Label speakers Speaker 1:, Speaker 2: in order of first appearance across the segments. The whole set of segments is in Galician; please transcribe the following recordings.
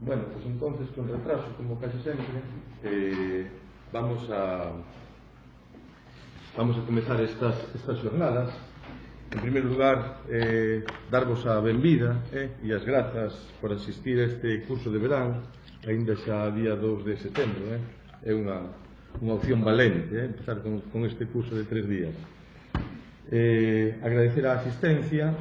Speaker 1: Bueno, pues entonces, con retraso, como casi sempre, vamos a comezar estas xornadas. En primeiro lugar, darvos a benvida e as grazas por asistir a este curso de verán, aínda xa día 2 de setembro. É unha opción valente, empezar con este curso de 3 días. Agradecer a asistencia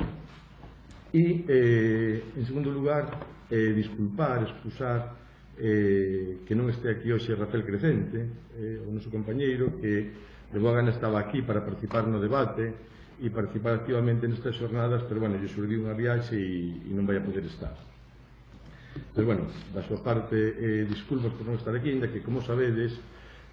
Speaker 1: e, en segundo lugar, excusar que non este aquí hoxe Rafael Crecente, o noso compañeiro, que de boa gana estaba aquí para participar no debate e participar activamente nestas xornadas, pero, bueno, lle surdiu unha viaxe e non vai a poder estar. Pero, bueno, da súa parte, disculpas por non estar aquí, ainda que, como sabedes,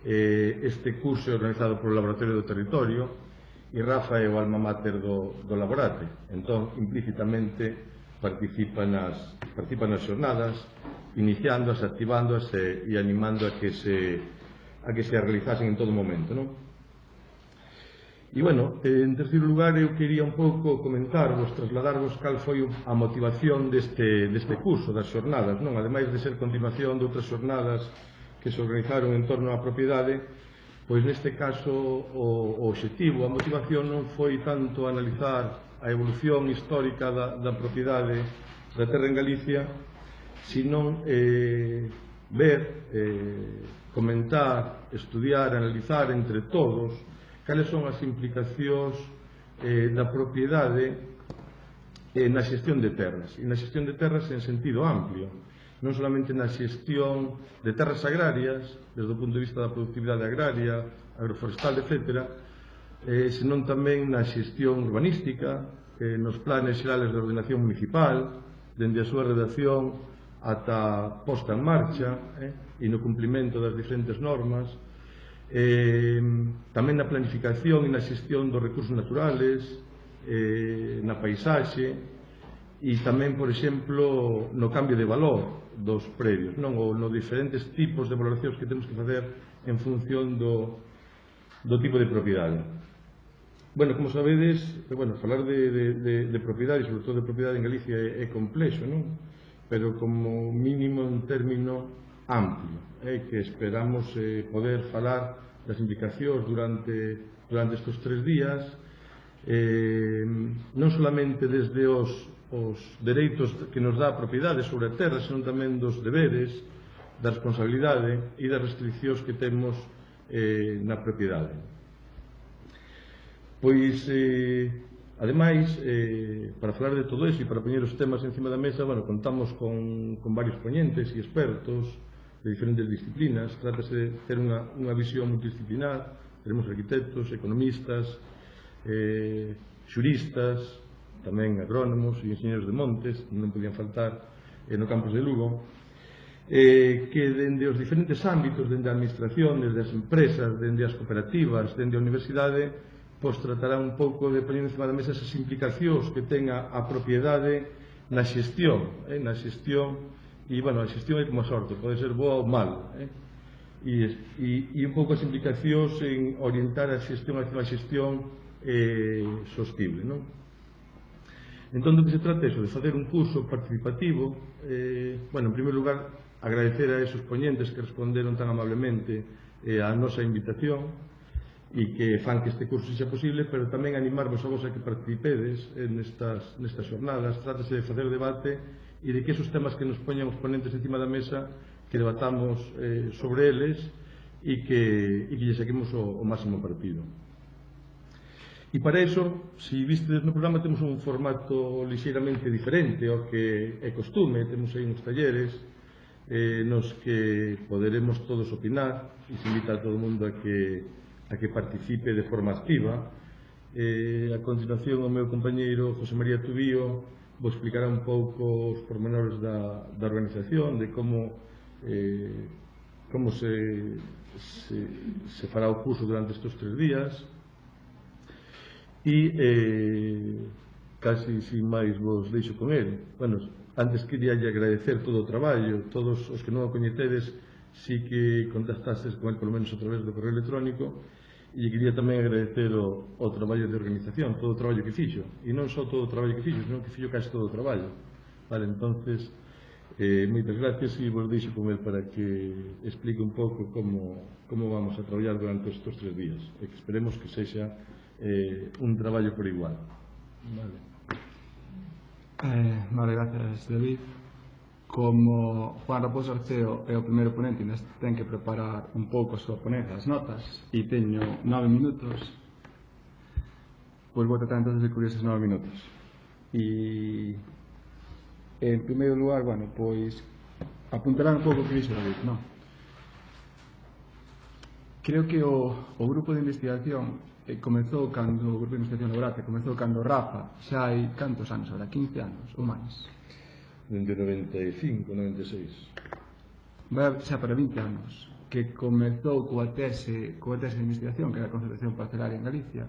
Speaker 1: este curso é organizado polo Laboratorio do Territorio e Rafa é o alma mater do Laborate. Entón, implícitamente, participa nas xornadas, iniciándoas, activándoas e animando a que se realizasen en todo momento, non? E, bueno, en terceiro lugar, eu quería un pouco comentarvos, trasladarvos cal foi a motivación deste curso, das xornadas, non? Ademais de ser continuación de outras xornadas que se organizaron en torno á propiedade, pois neste caso o obxectivo, a motivación non foi tanto analizar a evolución histórica da propiedade da terra en Galicia, sino ver, comentar, estudiar, analizar entre todos cales son as implicacións da propiedade na xestión de terras, e na xestión de terras en sentido amplio, non solamente na xestión de terras agrarias, desde o punto de vista da productividade agraria, agroforestal, etc., senón tamén na xestión urbanística, nos planes xerales de ordenación municipal, dende a súa redacción ata a posta en marcha e no cumplimento das diferentes normas, tamén na planificación e na xestión dos recursos naturales, na paisaxe e tamén, por exemplo, no cambio de valor dos predios, ou nos diferentes tipos de valoracións que temos que facer en función do tipo de propiedade. Bueno, como sabedes, falar de propiedade, sobre todo de propiedade en Galicia, é complexo, non? Pero como mínimo un término amplio, que esperamos poder falar das implicacións durante estes 3 días, non solamente desde os dereitos que nos dá a propiedade sobre a terra, senón tamén dos deberes, da responsabilidade e das restriccións que temos na propiedade. Pois, ademais, para falar de todo iso e para poñer os temas encima da mesa, contamos con varios poñentes e expertos de diferentes disciplinas. Trátase de ter unha visión multidisciplinar. Teremos arquitectos, economistas, xuristas, tamén agrónomos e enxeñeros de montes, non podían faltar no campus de Lugo, que dende os diferentes ámbitos, dende a administración, desde as empresas, dende as cooperativas, dende a universidade, pois tratará un pouco de poñer encima da mesa esas implicacións que ten a propiedade na xestión, e a xestión é como a sorte, pode ser boa ou mala, e un pouco as implicacións en orientar a xestión hacia a xestión sostible, non? Entón, do que se trata é de facer un curso participativo. En primeiro lugar, agradecer a esos poñentes que responderon tan amablemente a nosa invitación e que fan que este curso sexa posible, pero tamén animarvos a vos a que participedes nestas xornadas. Trátase de facer debate e de que esos temas que nos poñan os ponentes encima da mesa, que debatamos sobre eles e que lle saquemos o máximo partido. E para iso, se vistedes no programa, temos un formato lixeiramente diferente ao que é costume. Temos aí uns talleres nos que poderemos todos opinar e se invita a todo o mundo a que participe de forma activa. A continuación, o meu compañeiro José María Tubío vos explicará un pouco os pormenores da organización, de como se fará o curso durante estes 3 días. E casi sin máis vos deixo con ele. Antes quería agradecer todo o traballo. Todos os que non o coñecedes, si que contactastes con ele polo menos a través do correo electrónico, e quería tamén agradecer o traballo de organización, todo o traballo que fixo, e non só todo o traballo que fixo, senón que fixo casi todo o traballo. Entonces, Moitas gracias e vos deixo con el para que explique un pouco como vamos a traballar durante estes 3 días e que esperemos que sexa un traballo por igual.
Speaker 2: Vale, gracias, David. Como Juan Raposo Arceo é o primeiro ponente, ten que preparar un pouco a súa ponencia, as notas, e teño 9 minutos, pois vou tratar entonces de cubrir esos 9 minutos. E, en primeiro lugar, bueno, pois apuntarán un pouco o que dixo David, non? Creo que o grupo de investigación comezou cando o grupo de investigación Laborate comezou cando Rafa xa hai cantos anos agora, 15 anos ou máis,
Speaker 1: Dende 95, 96.
Speaker 2: vai xa para 20 anos que comezou coa tese de investigación que era a concentración parcelaria en Galicia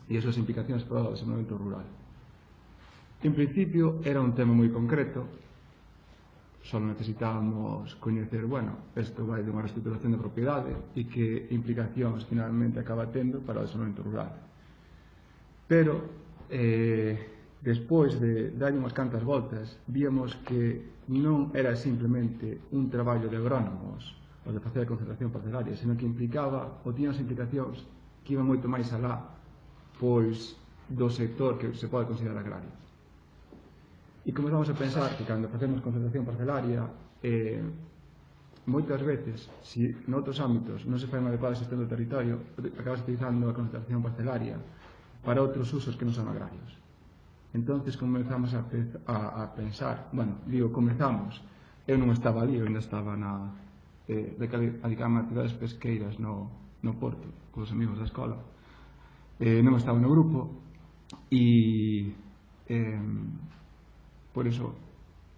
Speaker 2: e as súas implicacións para o desenvolvemento rural. En principio era un tema moi concreto, só necesitábamos coñecer, bueno, isto vai de unha reestruturación de propiedade e que implicacións finalmente acaba tendo para o desenvolvemento rural. Pero despois de dar unhas cantas voltas, víamos que non era simplemente un traballo de agrónomos o de facer a concentración parcelaria, senón que implicaba, ou tiña as implicacións que iban moito máis alá, pois, do sector que se pode considerar agrario. E comezamos a pensar que cando facemos concentración parcelaria, moitas veces, se noutros ámbitos non se fai unha adecuada xestión do territorio, acabas utilizando a concentración parcelaria para outros usos que non son agrarios. Entonces comezamos a pensar, bueno, digo, comezamos, eu non estaba ali, eu ainda estaba dedicándome a actividades pesqueiras no porto, cos amigos da escola, non estaba no grupo e por iso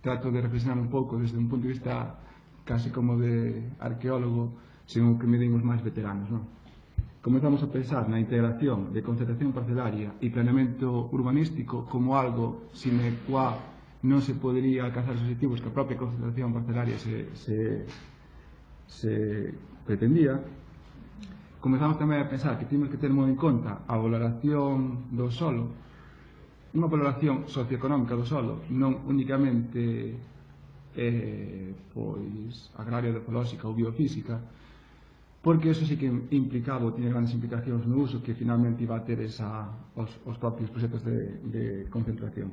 Speaker 2: trato de reflexionar un pouco desde un punto de vista casi como de arqueólogo, senón que me dimos máis veteranos, non? Comezamos a pensar na integración de concentración parcelaria e planeamento urbanístico como algo sine qua non se podería alcanzar os objetivos que a propia concentración parcelaria se pretendía. Comezamos tamén a pensar que temos que ter moi en conta a valoración do solo, unha valoración socioeconómica do solo, non únicamente pois agraria, ecolóxica ou biofísica, porque eso sí que implicaba ou tiña grandes implicacións no uso que finalmente iba a ter os propios proxectos de concentración.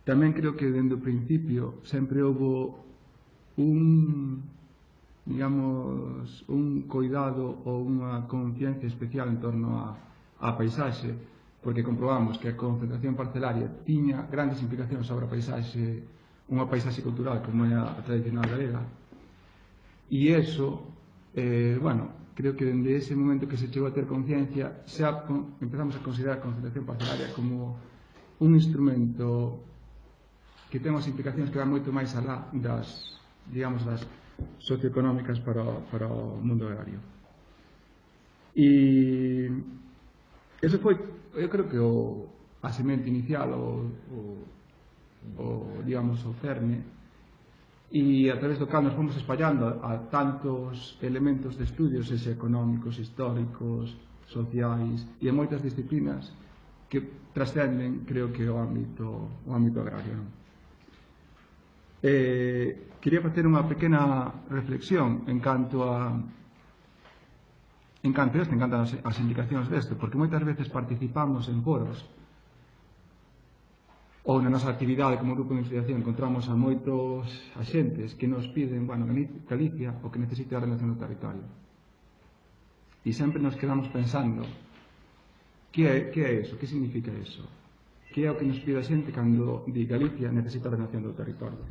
Speaker 2: Tamén creo que dende o principio sempre houve un cuidado ou unha conciencia especial en torno á paisaxe, porque comprobamos que a concentración parcelaria tiña grandes implicacións sobre a paisaxe, unha paisaxe cultural como é a tradicional galega, e eso, bueno, creo que dende ese momento que se chegou a ter conciencia xa empezamos a considerar a concentración parcelaria como un instrumento que ten as implicacións que van moito máis alá das, digamos, das socioeconómicas para o mundo agrario. E eso foi, eu creo que a semente inicial, digamos, o cerne, e a través do cal nos fomos espallando a tantos elementos de estudios económicos, históricos, sociais e a moitas disciplinas que trascenden, creo que, o ámbito agrario, non? Quería facer unha pequena reflexión en canto as implicacións desto, porque moitas veces participamos en foros ou na nosa actividade como grupo de investigación encontramos a moitos axentes que nos piden, bueno, Galicia o que necesita a ordenación do territorio. E sempre nos quedamos pensando que é eso, que significa eso? Que é o que nos pide a xente cando di Galicia necesita a ordenación do territorio?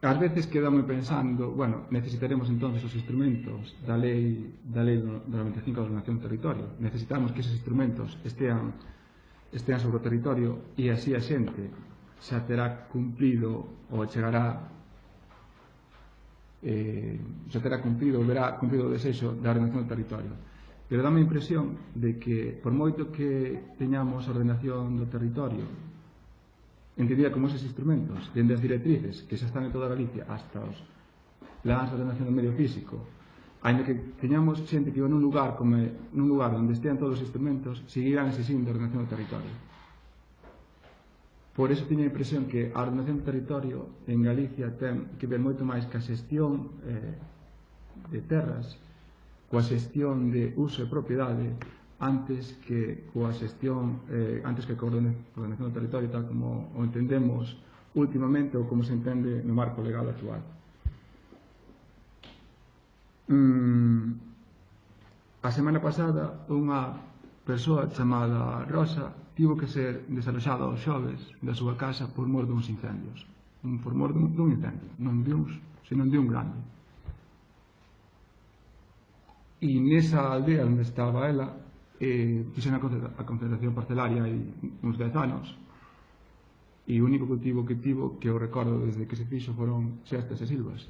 Speaker 2: Ás veces quedamos pensando, bueno, necesitaremos entonces os instrumentos da lei do 95 da ordenación do territorio. Necesitamos que esos instrumentos estean sobre o territorio e así a xente xa terá cumprido ou chegará xa terá cumprido ou verá cumprido o desexo da ordenación do territorio. Pero dá-me a impresión de que por moito que teñamos a ordenación do territorio entendida como esos instrumentos, dende as directrices que xa están en toda Galicia hasta os plans de ordenación do medio físico, ainda que teñamos xente que va nun lugar onde estean todos os instrumentos, seguirán exigindo a ordenación do territorio. Por eso teño a impresión que a ordenación do territorio en Galicia ten que ver moito máis ca xestión de terras, coa xestión de uso e propiedade, antes que coa xestión, antes que coa ordenación do territorio tal como o entendemos últimamente ou como se entende no marco legal actual. A semana pasada unha persoa chamada Rosa tivo que ser desaloxada aos xoves da súa casa por mor duns incendios, por mor dun incendio, non de uns, senón de un grande. E nesa aldea onde estaba ela fixen a concentración parcelaria hai uns 10 anos, e o único cultivo que tivo, que eu recordo desde que se fixo, foron xestas e silvas.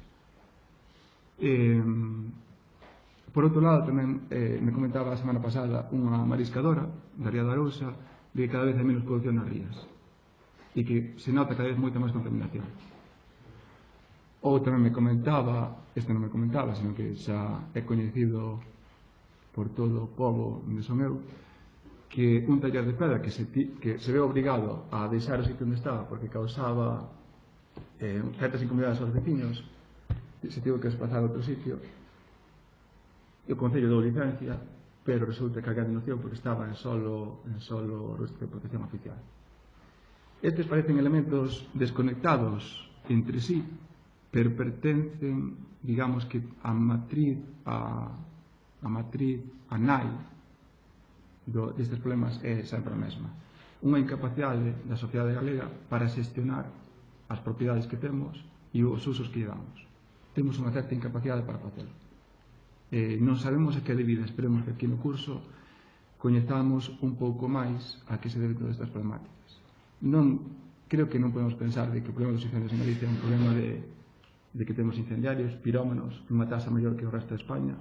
Speaker 2: Por outro lado, tamén me comentaba a semana pasada unha mariscadora da Ría da Arousa de que cada vez hai menos produción nas rías e que se nota cada vez moita máis contaminación. Ou tamén me comentaba, este non me comentaba, senón que xa é coñecido por todo o pobo onde son eu, que un taller de pedra que se ve obrigado a deixar o sitio onde estaba porque causaba certas incomodidades aos veciños, se tivo que desplazar a outro sitio, e o Concello dou licencia, pero resulta que había denunciou porque estaba en solo rústico de protección oficial. Estes parecen elementos desconectados entre sí, pero pertencen, digamos que a matriz, a nai destes problemas é sempre a mesma. Unha incapacidade da sociedade galega para xestionar as propiedades que temos e os usos que lle damos. Temos unha certa incapacidade para facelo. Non sabemos a que debido, esperemos que aquí no curso coñezamos un pouco máis a que se debe todas estas problemáticas. Creo que non podemos pensar de que o problema dos incendios en Galicia é un problema de que temos incendiarios, pirómanos, unha tasa maior que o resto de España,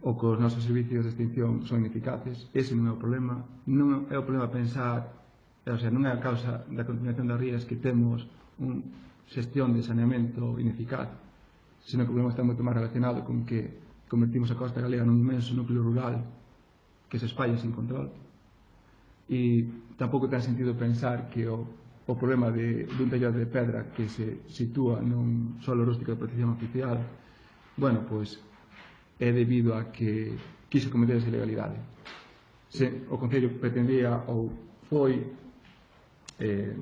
Speaker 2: ou que os nosos servicios de extinción son ineficaces. Ese non é o problema. Non é o problema pensar, non é a causa da contaminación das rías que temos unha xestión de saneamento ineficaz, senón que o problema está moito máis relacionado con que convertimos a costa galega nun inmenso núcleo rural que se espalla sin control. E tampouco ten sentido pensar que o problema dun taller de pedra que se sitúa nun solo rústico de protección oficial, bueno, pois é debido a que quixo cometer esa ilegalidade. Se o Concello pretendía ou foi,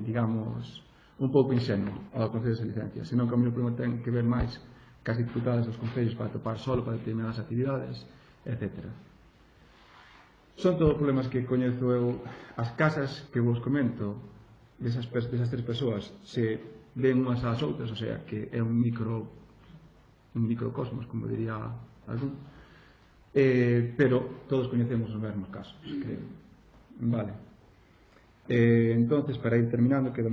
Speaker 2: digamos, un pouco inxenuo ao Concello de licencia, senón que o meu problema ten que ver máis cas dificultades dos concellos para topar solo para determinadas actividades, etc. Son todos problemas que coñezo eu. As casas que vos comento desas tres persoas se ven unhas ás outras, o sea que é un microcosmos, como diría algún, pero todos coñecemos os mesmos casos, creo. Vale. Entonces, para ir terminando, quedo